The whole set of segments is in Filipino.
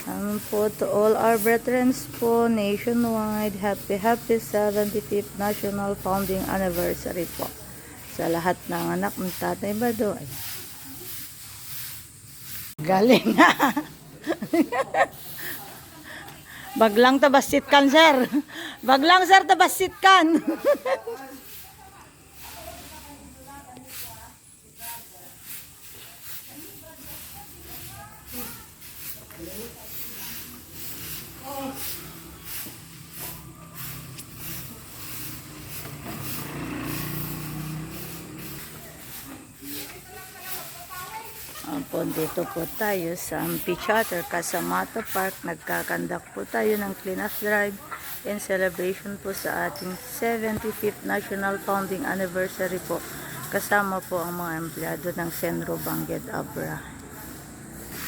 Po to all our brethren po nationwide, happy 75th National Founding Anniversary po. Sa lahat ng anak ng Tatay Bado. Galing na. Baglang tabasit kan, sir. Baglang, sir, tabasit kan. Po, dito po tayo sa Amphitheater, Casamata Park. Nagkakandak po tayo ng clean-up drive in celebration po sa ating 75th National Founding Anniversary po. Kasama po ang mga empleyado ng Senro Bangged Abra.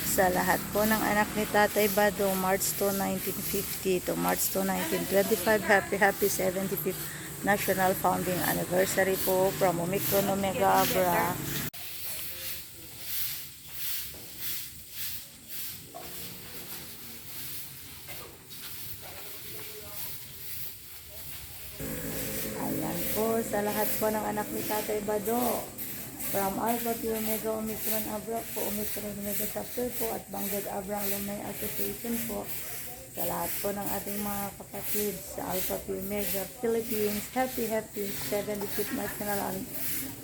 Sa lahat po ng anak ni Tatay Bado, March 2, 1950 to March 2, 1925, happy 75th National Founding Anniversary po from Omicron Omega Abra. Sa lahat po ng anak ni Tatay Bado, from Alpha Pi Omega Omicron Abra po, Omicron Omega Chapter po, at Bangged Abra Alumni Association po. Sa lahat po ng ating mga kapatid sa Alpha Pi Omega Philippines, happy 75th National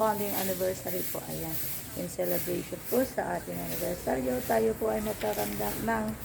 Founding Anniversary po. Ayan, in celebration po sa ating anniversary, tayo po ay magkakandak ng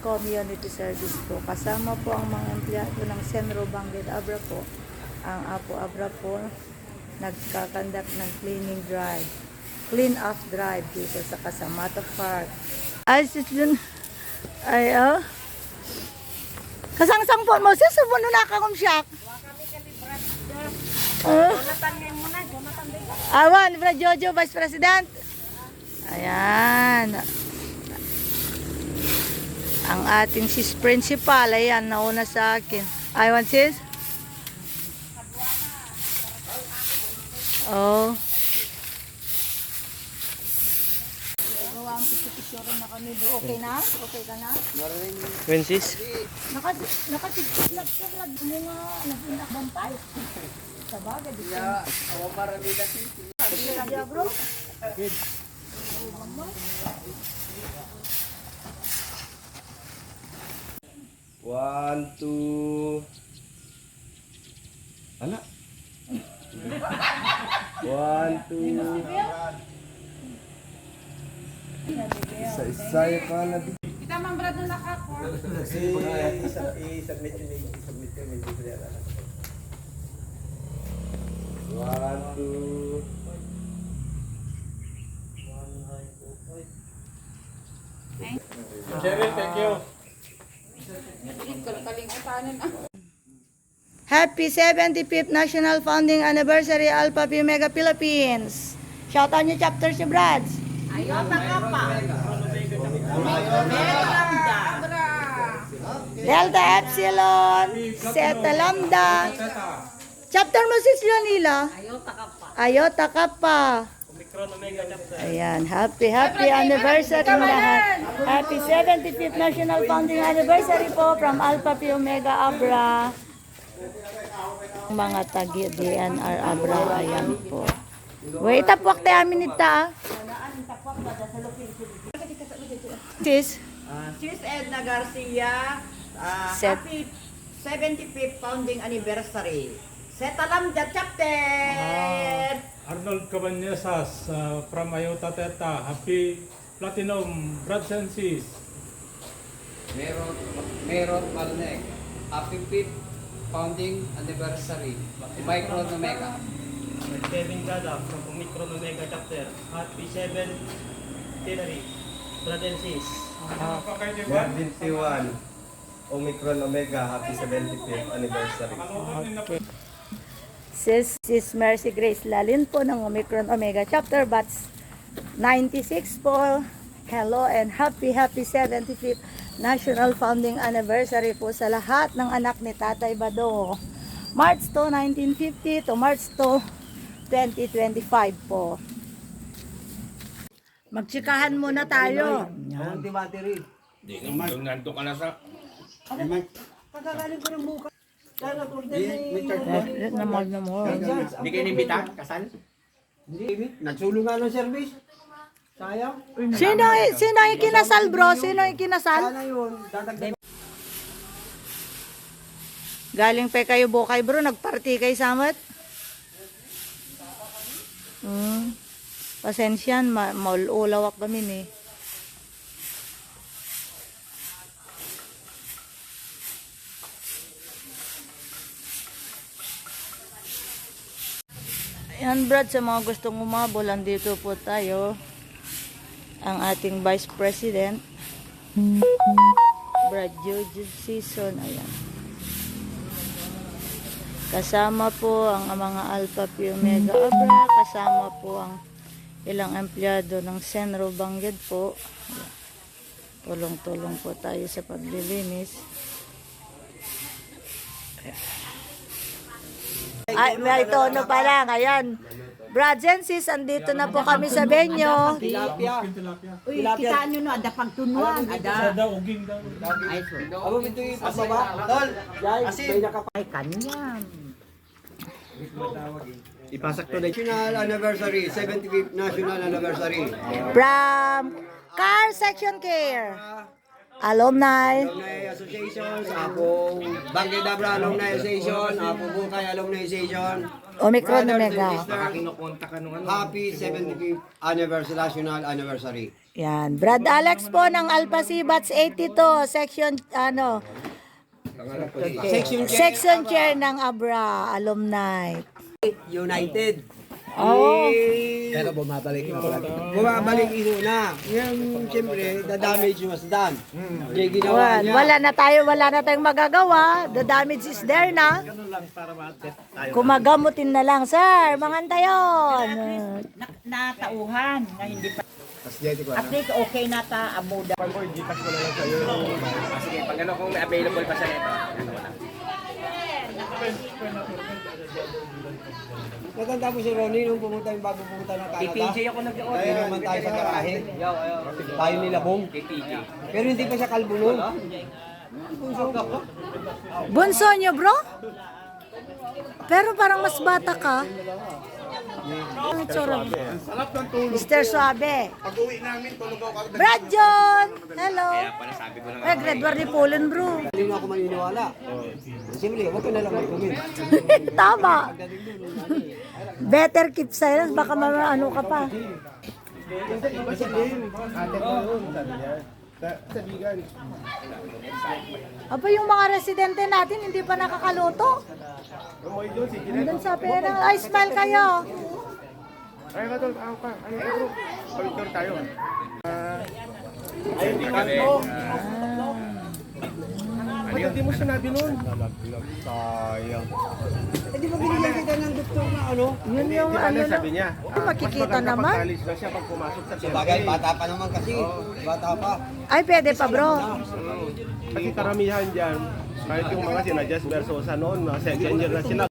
community service po. Kasama po ang mga empleyado ng Senro Bangged Abra po. Ang Apo Abra po nagkakandak ng cleaning drive, clean up drive dito sa Casamata Park. Ay, sis dun. Ay, oh. Kasang-sang po mo, sis, subuno na akong siyak. Jonathan ngayon muna, Jonathan din. Awan, Jojo, Vice President. Ayan. Ang ating sis principal, ayan, nauna sa akin. Ayan, sis. Oh. Okay na? Okay ka na? Wensis? Nakatigpit lang ka lang. Mga nagpinakbantay. Sa bagay. Yeah, awa para nila sisi. Sabi bro? Good. One, two. Anak. 1, 2. Isa-isa yung ka na. Kita mang brado nakako. I-submit yun. One, two. Cheryl, thank you. Happy 75th National Founding Anniversary Alpha Pi Omega Philippines. Shout out nyo chapters nyo, Brads. Ayota ka pa. Delta Epsilon, Zeta Lambda. Chapter mo sis Leonila. Ayota ka pa. Ayota Kappa. Ayan, happy anniversary lahat. Happy 75th National Founding Anniversary po from Alpha Pi Omega Abra. Mga tagi DNR Abra, ayan po. Wait, tapwak tayo amin nita. Sis? Sis Edna Garcia, happy 75th founding anniversary. Setalamda chapter. Arnold Cabanyesas from Ayota Teta. Happy Platinum Brothers and Sis. Meron Balnek. Happy 5th founding anniversary. Omicron Omega. Kevin Gada from Omicron Omega Chapter. Happy 7th Tenary. Brothers and Sis. Marvin T1. Omicron Omega. Happy 75th anniversary. Okay. Sis Mercy Grace Lalin po ng Omicron Omega Chapter Batch 96 po. Hello and happy 75th National Founding Anniversary po sa lahat ng anak ni Tatay Bado. March 2, 1950 to March 2, 2025 po. Magtsikahan muna tayo. Konti battery. Nandun ka na sa... Naman na mo. Hindi kayo inimbita? Kasal? Nagsulong nga ng service. Sayang. Sino yung kinasal, bro? Sino yung kinasal? Sana yun. Dadagdag. Galing pa kayo Bukay, bro. Nagparty kay Samet. Pasensyan, maulawak kami ni. Ayan, Brad, sa mga gustong umabol, andito po tayo. Ang ating Vice President, Brad George Season. Ayan. Kasama po ang mga Alpha Pi Omega Abra. Kasama po ang ilang empleyado ng Senro Bangged po. Ayan. Tulong-tulong po tayo sa paglilinis. Ay, may tono pa lang. Ayan. Brad Sis, andito na po kami sa venue. Tilapia. Uy, kitaan nyo no, ada pagtunuan, ada. Sada uging daw. Ay, so. Abo ito yung pababa. Tol. Yay, may nakapay. Ay, kanyang. Ipasak to na National Anniversary, 75th National Anniversary. From Car Section Care. Alumni. Alumni Association, ako Bangged Abra Alumni Association, ako Bukay Alumni Association. Omicron Brothers and Omega. sisters, Kinukonta ka nung ano. Happy 75th Anniversary, National Anniversary. Yan. Brad Alex po ng Alpha Sibats 82. Section, section chair ng Abra. Alumni. United. Oh. Pero bumabalik ito na. Yan, siyempre, the damage was done. Hindi ginawa niya. Wala na tayong magagawa. The damage is there na. Kumagamutin na lang, sir. Mangantayon. Natauhan na hindi pa. At least okay na ta, amuda. Sige, pag ano kung may available pa siya ito. Ano lang. Natanda mo si Ronnie nung bago pumunta ng Canada. PJ ako nag-order. Tayo naman tayo sa garahe. Tayo nilabong. PJ. Pero hindi pa siya kalbo nun. Bunso nyo, bro? Pero parang mas bata ka. Ang itsura mo. Mr. Suabe. Brad John! Hello. Para sabi ko lang. Eh, grade 1 ni Polen, bro. Hindi mo ako maniniwala. Siyempre, huwag ka na lang mag-comment. Tama. Better keep silence. Baka ano ka pa. Aba, yung mga residente natin, hindi pa nakakaluto. Nandun sa pera. Ay, smile kayo. Ay, matol, ako ka. Ano ka, bro? Palitor tayo. Ay, hindi mo sinabi nun. Sayang. Eh, di ba binigyan kita ng doktor na ano? Yun yung Di ba ano na na. sabi niya? Makikita naman. Pag-college na siya pag pumasok sa Sabagay, bata pa naman kasi. Bata pa. Ay, pwede pa, bro. Kasi karamihan dyan, kahit yung mga sina Jess Versosa noon, second year na sila,